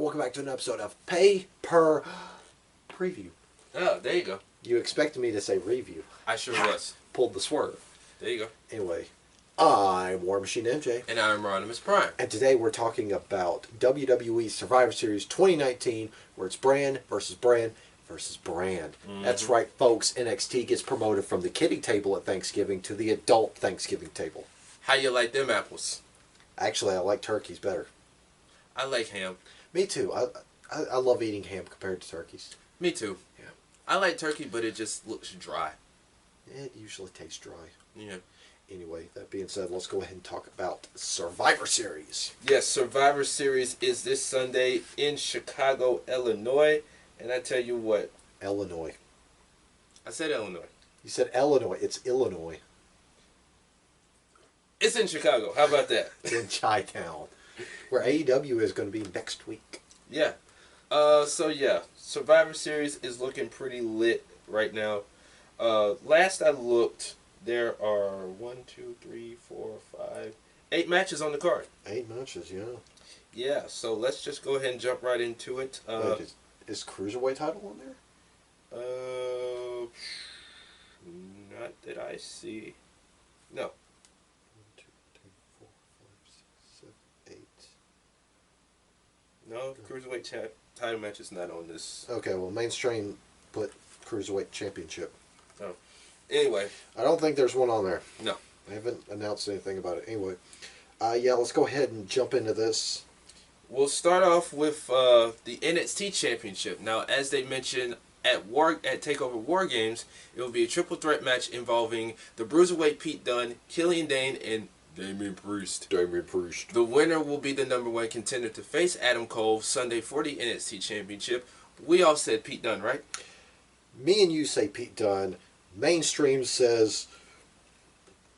welcome back to an episode of Pay Per Preview. Oh, there you go. You expected me to say review. I sure was. Pulled the swerve. There you go. Anyway, I'm War Machine MJ. And I'm Rodimus Prime. And today we're talking about WWE Survivor Series 2019, where it's brand versus brand versus brand. Mm-hmm. That's right, folks. NXT gets promoted from the kiddie table at Thanksgiving to the adult Thanksgiving table. How you like them apples? Actually, I like turkeys better. I like ham. Me too. I love eating ham compared to turkeys. Me too. Yeah. I like turkey, but it just looks dry. It usually tastes dry. Yeah. Anyway, that being said, let's go ahead and talk about Survivor Series. Yes, Survivor Series is this Sunday in Chicago, Illinois. And I tell you what. Illinois. I said Illinois. You said Illinois. It's Illinois. It's in Chicago. How about that? It's in Chi-Town, where AEW is going to be next week. Yeah. So yeah, Survivor Series is looking pretty lit right now. Last I looked, there are 8 matches on the card. 8 matches, yeah. Yeah, so let's just go ahead and jump right into it. Wait, is Cruiserweight title on there? Not that I see. No. 1, 2, 3, 4, 5, 6, 7, 8. No, Cruiserweight title match is not on this. Okay, well, Mainstream put Cruiserweight Championship. Oh. Anyway. I don't think there's one on there. No. I haven't announced anything about it. Anyway, yeah, let's go ahead and jump into this. We'll start off with the NXT Championship. Now, as they mentioned at TakeOver War Games, it will be a triple threat match involving the Bruiserweight Pete Dunne, Killian Dane, and Damian Priest. The winner will be the #1 contender to face Adam Cole Sunday for the NXT Championship. We all said Pete Dunne, right? Me and you say Pete Dunne. Mainstream says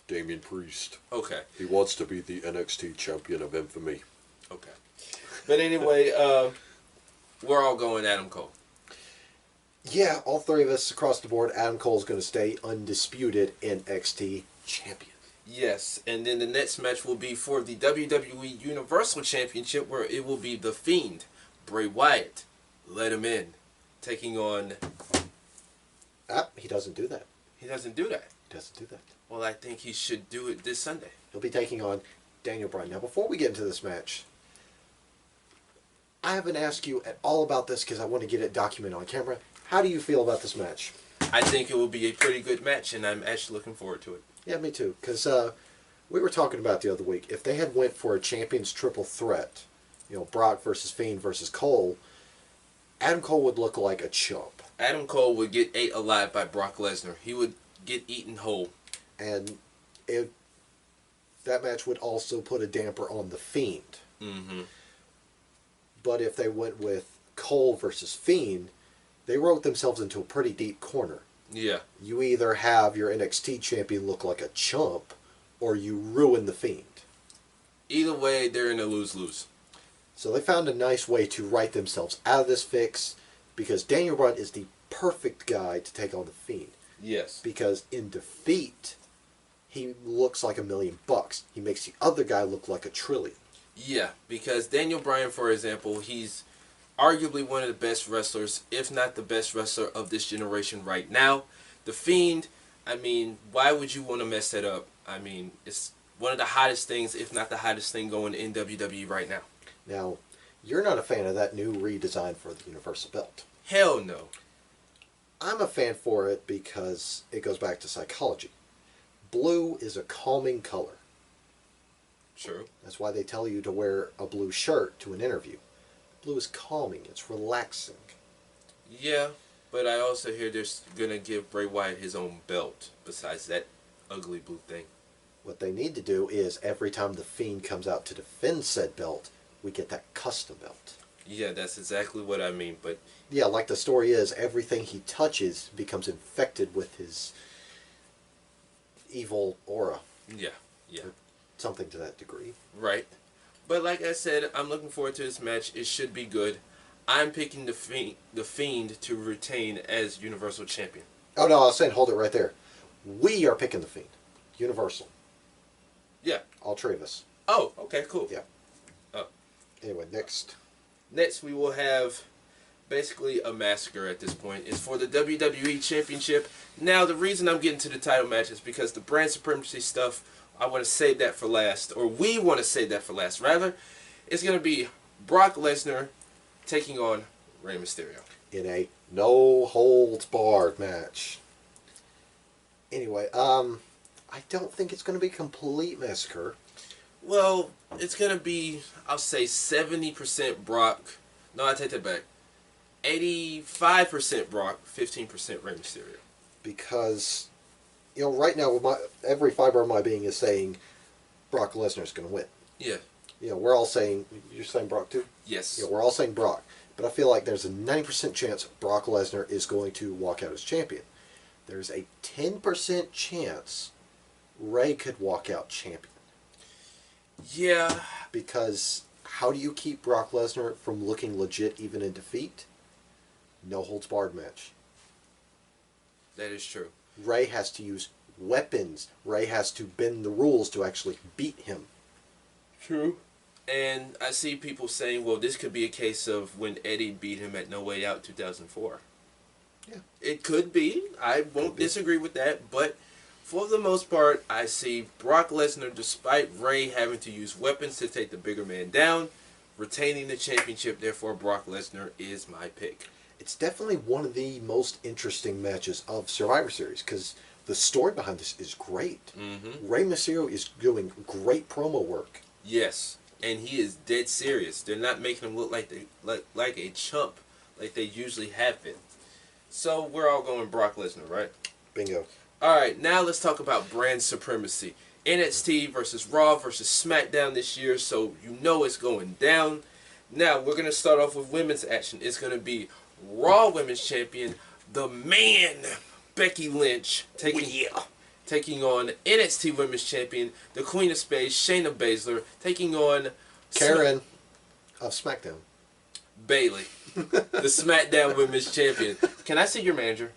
Damian Priest. Okay. He wants to be the NXT champion of infamy. Okay. But anyway, we're all going Adam Cole. Yeah, all three of us across the board. Adam Cole's going to stay undisputed NXT champion. Yes, and then the next match will be for the WWE Universal Championship, where it will be The Fiend, Bray Wyatt, let him in, taking on... he doesn't do that. He doesn't do that. He doesn't do that. Well, I think he should do it this Sunday. He'll be taking on Daniel Bryan. Now, before we get into this match, I haven't asked you at all about this because I want to get it documented on camera. How do you feel about this match? I think it will be a pretty good match, and I'm actually looking forward to it. Yeah, me too. Because we were talking about the other week, if they had went for a Champions Triple Threat, Brock versus Fiend versus Cole, Adam Cole would look like a chump. Adam Cole would get ate alive by Brock Lesnar. He would get eaten whole. And that match would also put a damper on the Fiend. Mm-hmm. But if they went with Cole versus Fiend, they wrote themselves into a pretty deep corner. Yeah. You either have your NXT champion look like a chump, or you ruin the Fiend. Either way, they're in a lose-lose. So they found a nice way to write themselves out of this fix, because Daniel Bryan is the perfect guy to take on the Fiend. Yes. Because in defeat, he looks like $1 million. He makes the other guy look like $1 trillion. Yeah, because Daniel Bryan, for example, he's arguably one of the best wrestlers, if not the best wrestler of this generation right now. The Fiend, I mean, why would you want to mess that up? I mean, it's one of the hottest things, if not the hottest thing going in WWE right now. Now, you're not a fan of that new redesign for the Universal Belt. Hell no. I'm a fan for it because it goes back to psychology. Blue is a calming color. True. That's why they tell you to wear a blue shirt to an interview. Blue is calming. It's relaxing. Yeah, but I also hear they're going to give Bray Wyatt his own belt besides that ugly blue thing. What they need to do is every time the Fiend comes out to defend said belt, we get that custom belt. Yeah, that's exactly what I mean, but... Yeah, like the story is, everything he touches becomes infected with his evil aura. Yeah, yeah. Or something to that degree. Right. But like I said, I'm looking forward to this match. It should be good. I'm picking the Fiend to retain as Universal Champion. Oh, no, I was saying hold it right there. We are picking the Fiend. Universal. Yeah. All three of us. Oh, okay, cool. Yeah. Oh. Anyway, next. Next, we will have basically a massacre at this point. It's for the WWE Championship. Now, the reason I'm getting to the title match is because the brand supremacy stuff, I want to save that for last. Or we want to save that for last. Rather, it's going to be Brock Lesnar taking on Rey Mysterio. In a no-holds-barred match. Anyway, I don't think it's going to be a complete massacre. Well, it's going to be, I'll say 70% Brock. No, I take that back. 85% Brock, 15% Rey Mysterio. Because, right now, every fiber of my being is saying Brock Lesnar's going to win. Yeah. We're all saying, you're saying Brock too? Yes. We're all saying Brock. But I feel like there's a 90% chance Brock Lesnar is going to walk out as champion. There's a 10% chance Rey could walk out champion. Yeah. Because how do you keep Brock Lesnar from looking legit even in defeat? No holds barred match. That is true. Rey has to use weapons. Rey has to bend the rules to actually beat him. True. And I see people saying, well, this could be a case of when Eddie beat him at No Way Out 2004. Yeah. It could be. I won't disagree with that. But for the most part, I see Brock Lesnar, despite Rey having to use weapons to take the bigger man down, retaining the championship. Therefore, Brock Lesnar is my pick. It's definitely one of the most interesting matches of Survivor Series because the story behind this is great. Mm-hmm. Rey Mysterio is doing great promo work. Yes. And he is dead serious. They're not making him look like a chump like they usually have been. So we're all going Brock Lesnar, right? Bingo. Alright, now let's talk about brand supremacy. NXT versus Raw versus Smackdown this year, so you know it's going down. Now, we're going to start off with women's action. It's going to be Raw Women's Champion, the man, Becky Lynch, taking on NXT Women's Champion, the Queen of Spades, Shayna Baszler, taking on Karen of SmackDown. Bailey, the SmackDown Women's Champion. Can I see your manager?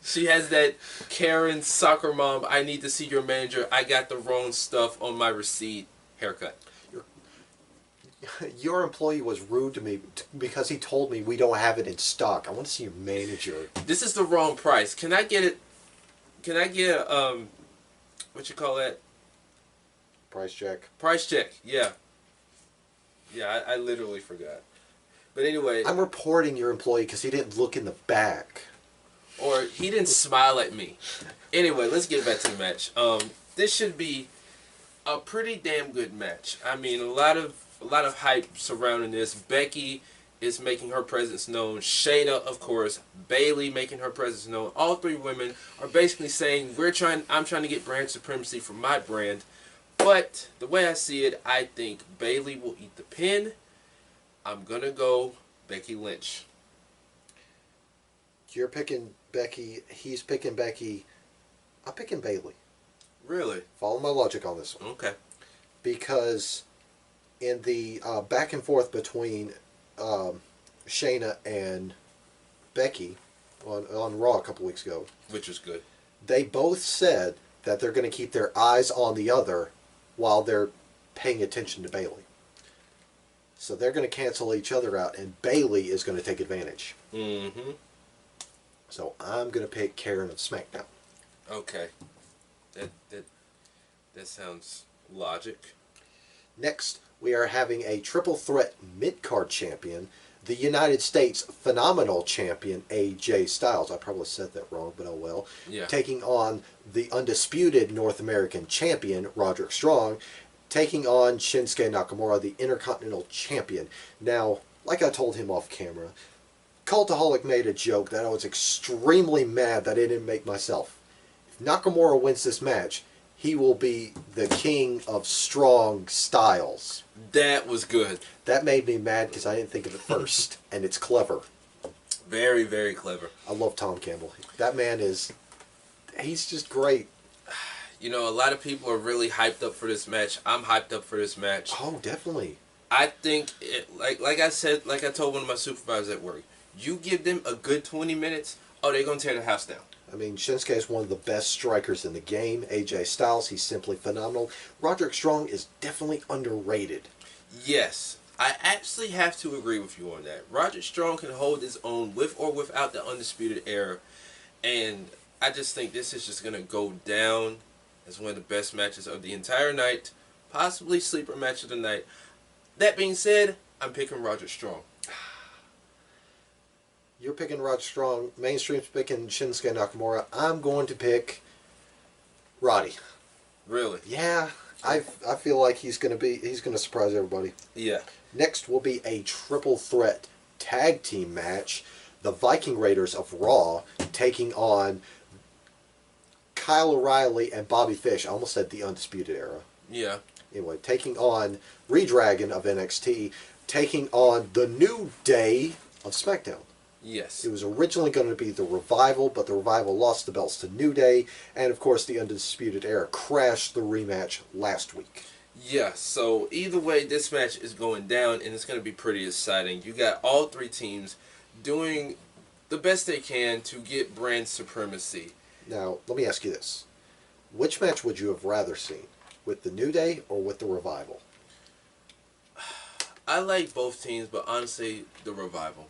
She has that Karen soccer mom, I need to see your manager, I got the wrong stuff on my receipt haircut. Your employee was rude to me because he told me we don't have it in stock. I want to see your manager. This is the wrong price. Can I get it? Can I get what you call that? Price check. Price check. Yeah. Yeah, I literally forgot. But anyway. I'm reporting your employee because he didn't look in the back. Or he didn't smile at me. Anyway, let's get back to the match. This should be a pretty damn good match. I mean, a lot of hype surrounding this. Becky is making her presence known. Shayna, of course. Bailey making her presence known. All three women are basically saying, I'm trying to get brand supremacy for my brand. But the way I see it, I think Bailey will eat the pin. I'm going to go Becky Lynch. You're picking Becky. He's picking Becky. I'm picking Bailey. Really? Follow my logic on this one. Okay. Because in the back and forth between Shayna and Becky on Raw a couple weeks ago, Which is good. they both said that they're going to keep their eyes on the other while they're paying attention to Bailey. So they're going to cancel each other out, and Bailey is going to take advantage. Mm-hmm. So I'm going to pick Karen of SmackDown. Okay. That sounds logic. Next, we are having a triple threat mid-card champion, the United States Phenomenal Champion, AJ Styles. I probably said that wrong, but oh well. Yeah. Taking on the undisputed North American Champion, Roderick Strong, taking on Shinsuke Nakamura, the Intercontinental Champion. Now, like I told him off camera, Cultaholic made a joke that I was extremely mad that I didn't make myself. If Nakamura wins this match, he will be the king of strong styles. That was good. That made me mad because I didn't think of it first, and it's clever. Very, very clever. I love Tom Campbell. That man he's just great. You know, a lot of people are really hyped up for this match. I'm hyped up for this match. Oh, definitely. I think, like I said, like I told one of my supervisors at work, you give them a good 20 minutes, oh, they're going to tear the house down. I mean, Shinsuke is one of the best strikers in the game. AJ Styles, he's simply phenomenal. Roderick Strong is definitely underrated. Yes, I actually have to agree with you on that. Roderick Strong can hold his own with or without the Undisputed Era, and I just think this is just gonna go down as one of the best matches of the entire night, possibly sleeper match of the night. That being said, I'm picking Roderick Strong. You're picking Rod Strong. Mainstream's picking Shinsuke Nakamura. I'm going to pick Roddy. Really? Yeah, I feel like he's gonna surprise everybody. Yeah. Next will be a triple threat tag team match. The Viking Raiders of Raw taking on Kyle O'Reilly and Bobby Fish. I almost said the Undisputed Era. Yeah. Anyway, taking on Redragon of NXT, taking on the New Day of SmackDown. Yes. It was originally going to be the Revival, but the Revival lost the belts to New Day, and of course the Undisputed Era crashed the rematch last week. Yeah, so either way, this match is going down, and it's going to be pretty exciting. You got all three teams doing the best they can to get brand supremacy. Now, let me ask you this. Which match would you have rather seen? With the New Day or with the Revival? I like both teams, but honestly, the Revival.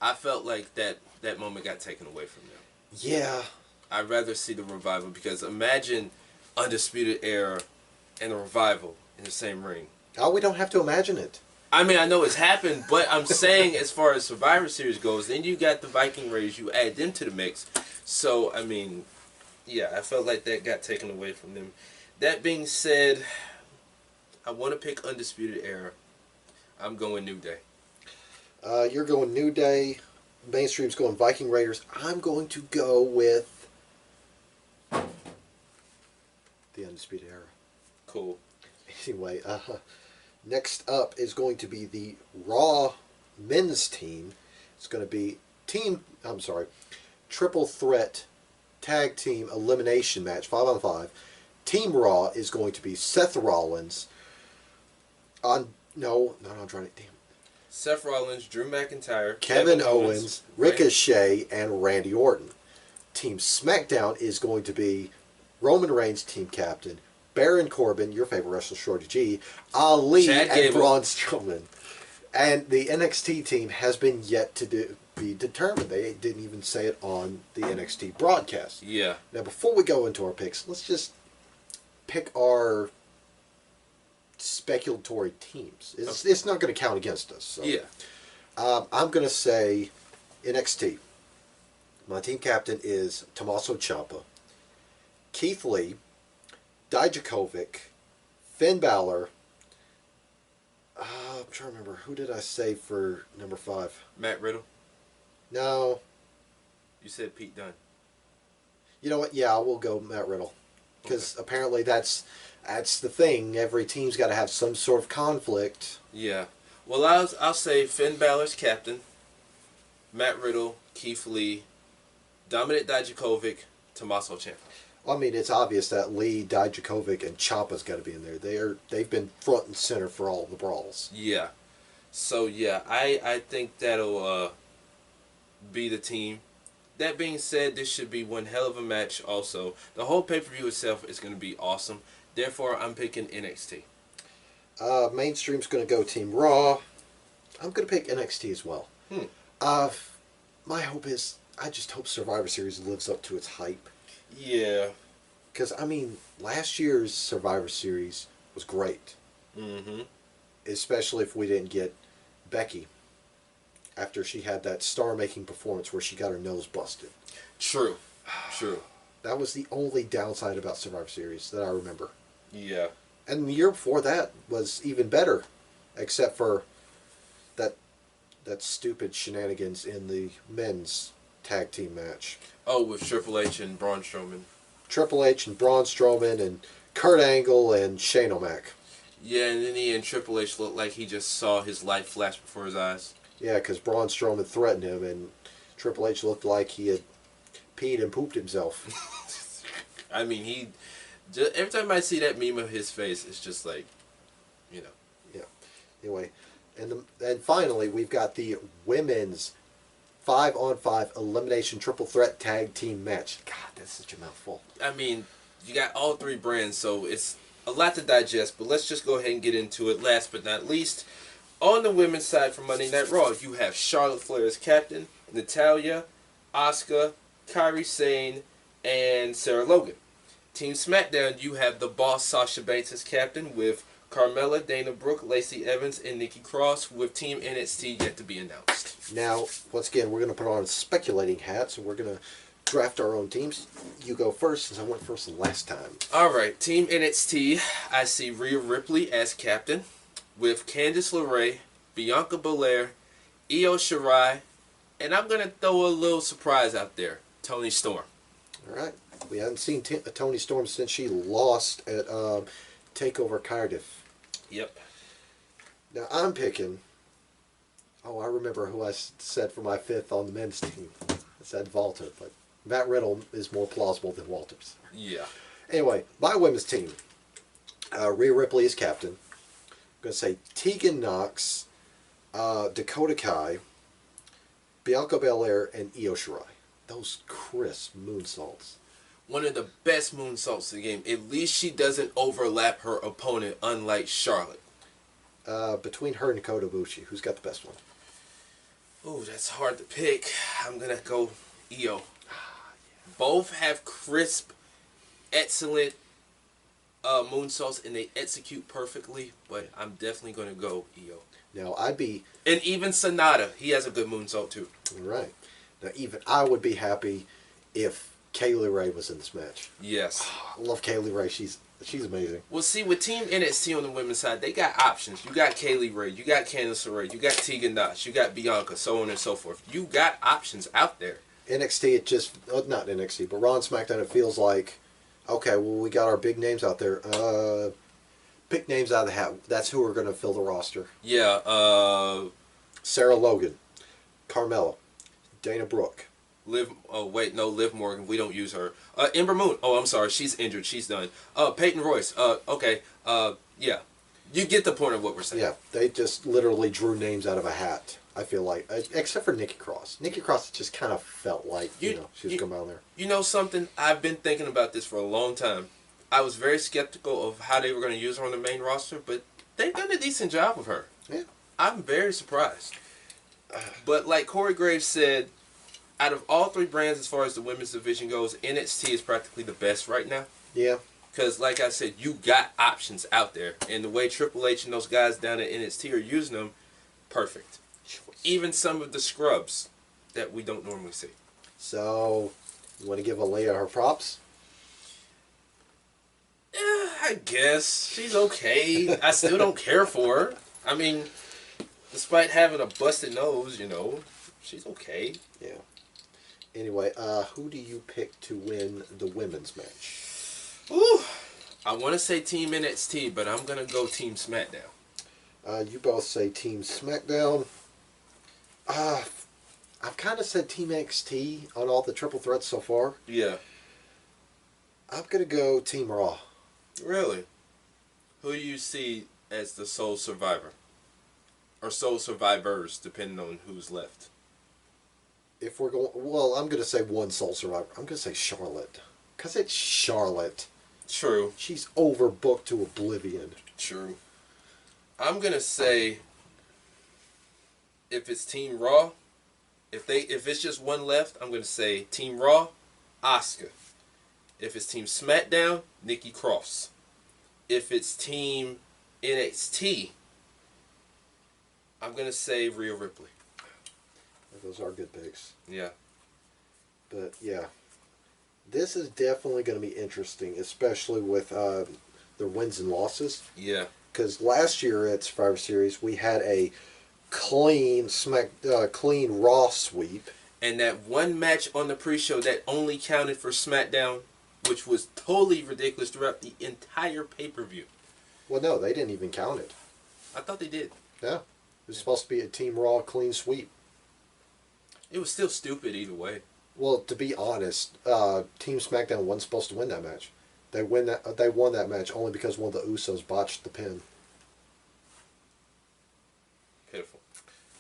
I felt like that moment got taken away from them. Yeah. I'd rather see the Revival, because imagine Undisputed Era and the Revival in the same ring. Oh, we don't have to imagine it. I mean, I know it's happened, but I'm saying as far as Survivor Series goes, then you got the Viking Raiders, you add them to the mix. So, I mean, yeah, I felt like that got taken away from them. That being said, I want to pick Undisputed Era. I'm going New Day. You're going New Day. Mainstream's going Viking Raiders. I'm going to go with the Undisputed Era. Cool. Anyway, next up is going to be the Raw men's team. It's going to be triple threat tag team elimination match, 5-on-5. Team Raw is going to be Seth Rollins not Andrade, damn. Seth Rollins, Drew McIntyre, Kevin Owens, Ricochet, and Randy Orton. Team SmackDown is going to be Roman Reigns, team captain, Baron Corbin, your favorite wrestler, Shorty G, Ali, Chad and Gable. Braun Strowman. And the NXT team has been yet to be determined. They didn't even say it on the NXT broadcast. Yeah. Now, before we go into our picks, let's just pick our speculatory teams. It's not going to count against us. So. Yeah. I'm going to say NXT. My team captain is Tommaso Ciampa, Keith Lee, Dijakovic, Finn Balor. I'm trying to remember. Who did I say for number 5? Matt Riddle. No. You said Pete Dunne. You know what? Yeah, I will go Matt Riddle. Because apparently that's the thing. Every team's got to have some sort of conflict. Yeah. Well, I'll say Finn Balor's captain, Matt Riddle, Keith Lee, Dominic Dijakovic, Tommaso Ciampa. I mean, it's obvious that Lee, Dijakovic, and Ciampa's got to be in there. They've been front and center for all the brawls. Yeah. So, yeah, I think that'll be the team. That being said, this should be one hell of a match also. The whole pay-per-view itself is going to be awesome. Therefore, I'm picking NXT. Mainstream's going to go Team Raw. I'm going to pick NXT as well. My hope is, I just hope Survivor Series lives up to its hype. Yeah. Because, I mean, last year's Survivor Series was great. Mm-hmm. Especially if we didn't get Becky after she had that star-making performance where she got her nose busted. True. True. That was the only downside about Survivor Series that I remember. Yeah. And the year before that was even better, except for that stupid shenanigans in the men's tag team match. Oh, with Triple H and Braun Strowman. Triple H and Braun Strowman and Kurt Angle and Shane O'Mac. Yeah, and then he and Triple H looked like he just saw his life flash before his eyes. Yeah, because Braun Strowman threatened him, and Triple H looked like he had peed and pooped himself. I mean, every time I see that meme of his face, it's just like, you know. Yeah. Anyway, and finally, we've got the women's 5-on-5 elimination triple threat tag team match. God, that's such a mouthful. I mean, you got all three brands, so it's a lot to digest, but let's just go ahead and get into it. Last but not least, on the women's side for Monday Night Raw, you have Charlotte Flair as captain, Natalya, Asuka, Kairi Sane, and Sarah Logan. Team SmackDown, you have the Boss Sasha Banks as captain with Carmella, Dana Brooke, Lacey Evans, and Nikki Cross, with Team NXT yet to be announced. Now, once again, we're going to put on speculating hats, and we're going to draft our own teams. You go first, since I went first last time. Alright, Team NXT, I see Rhea Ripley as captain, with Candice LeRae, Bianca Belair, Io Shirai, and I'm going to throw a little surprise out there, Toni Storm. All right. We haven't seen Toni Storm since she lost at TakeOver Cardiff. Yep. Now, I'm picking... Oh, I remember who I said for my fifth on the men's team. I said Walter, but Matt Riddle is more plausible than Walter's. Yeah. Anyway, my women's team. Rhea Ripley is captain. I'm going to say Tegan Nox, Dakota Kai, Bianca Belair, and Io Shirai. Those crisp moonsaults. One of the best moonsaults in the game. At least she doesn't overlap her opponent, unlike Charlotte. Between her and Kota Ibushi, who's got the best one? Ooh, that's hard to pick. I'm going to go Io. Both have crisp, excellent moonsaults, and they execute perfectly, but I'm definitely going to go Io. Now, I'd be... And even Sonata, he has a good moonsault too. Right. Now, even I would be happy if Kaylee Ray was in this match. Yes. I love Kaylee Ray. She's amazing. Well, see, with Team NXT on the women's side, they got options. You got Kaylee Ray, you got Candice LeRae, you got Tegan Nox, you got Bianca, so on and so forth. You got options out there. NXT, it just... not NXT, but Raw and SmackDown, it feels like, okay, well, we got our big names out there. Pick names out of the hat. That's who are going to fill the roster. Yeah, Sarah Logan, Carmella, Dana Brooke. Liv Morgan. We don't use her. Ember Moon. Oh, I'm sorry. She's injured. She's done. Peyton Royce. Okay. Yeah. You get the point of what we're saying. Yeah, they just literally drew names out of a hat, I feel like. Except for Nikki Cross. Nikki Cross just kind of felt like, she was coming out there. You know something? I've been thinking about this for a long time. I was very skeptical of how they were going to use her on the main roster, but they've done a decent job of her. Yeah. I'm very surprised. But like Corey Graves said, out of all three brands as far as the women's division goes, NXT is practically the best right now. Yeah. Because, like I said, you got options out there. And the way Triple H and those guys down at NXT are using them, perfect. Even some of the scrubs that we don't normally see. So, you want to give Aaliyah her props? I guess. She's okay. I still don't care for her. I mean, despite having a busted nose, she's okay. Yeah. Anyway, who do you pick to win the women's match? Ooh, I want to say Team NXT, but I'm going to go Team SmackDown. You both say Team SmackDown. I've kind of said Team NXT on all the triple threats so far. Yeah. I'm going to go Team Raw. Really? Who do you see as the sole survivor? Or sole survivors, depending on who's left. If we're going... Well, I'm going to say one sole survivor. I'm going to say Charlotte. Because it's Charlotte. True. She's overbooked to oblivion. True. I'm going to say... If it's Team Raw... If it's just one left, I'm going to say Team Raw, Asuka. If it's Team SmackDown, Nikki Cross. If it's Team NXT, I'm going to say Rhea Ripley. Those are good picks. Yeah. But, yeah. This is definitely going to be interesting, especially with their wins and losses. Yeah. Because last year at Survivor Series, we had a clean Raw sweep. And that one match on the pre-show that only counted for SmackDown, which was totally ridiculous throughout the entire pay-per-view. Well, no, they didn't even count it. I thought they did. No. It was supposed to be a Team Raw clean sweep. It was still stupid either way. Well, to be honest, Team SmackDown wasn't supposed to win that match. They won that match only because one of the Usos botched the pin. Pitiful.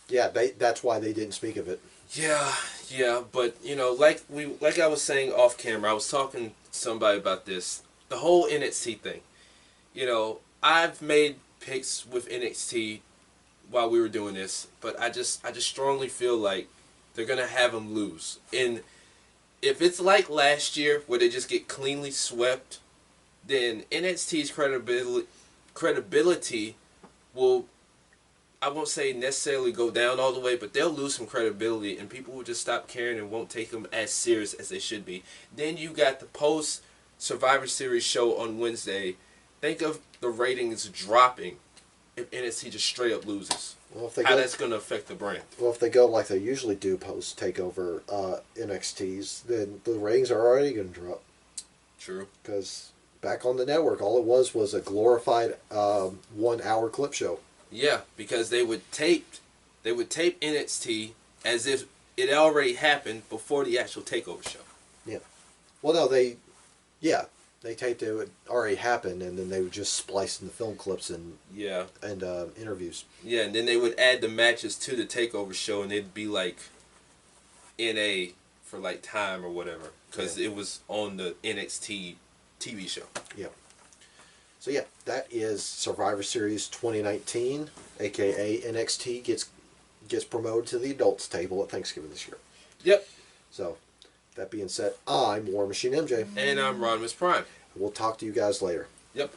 Yeah, that's why they didn't speak of it. Yeah, but like I was saying off camera, I was talking to somebody about this. The whole NXT thing. You know, I've made picks with NXT while we were doing this, but I just strongly feel like they're gonna have them lose. And if it's like last year where they just get cleanly swept, then NXT's credibility will, I won't say necessarily go down all the way, but they'll lose some credibility, and people will just stop caring and won't take them as serious as they should be. Then you got the post Survivor Series show on Wednesday. Think of the ratings dropping if NXT just straight up loses. Well, if they How that's going to affect the brand. Well, if they go like they usually do post takeover NXTs, then the ratings are already going to drop. True. Because back on the network, all it was a glorified 1 hour clip show. Yeah, because they would tape NXT as if it already happened before the actual takeover show. Yeah. Well, no, they taped it would already happened, and then they would just splice in the film clips and interviews. Yeah, and then they would add the matches to the takeover show, and it'd be like NA for like time or whatever, because it was on the NXT TV show. Yeah. So yeah, that is Survivor Series 2019, aka NXT gets promoted to the adults table at Thanksgiving this year. Yep. So, that being said, I'm War Machine MJ. And I'm Rodimus Prime. We'll talk to you guys later. Yep.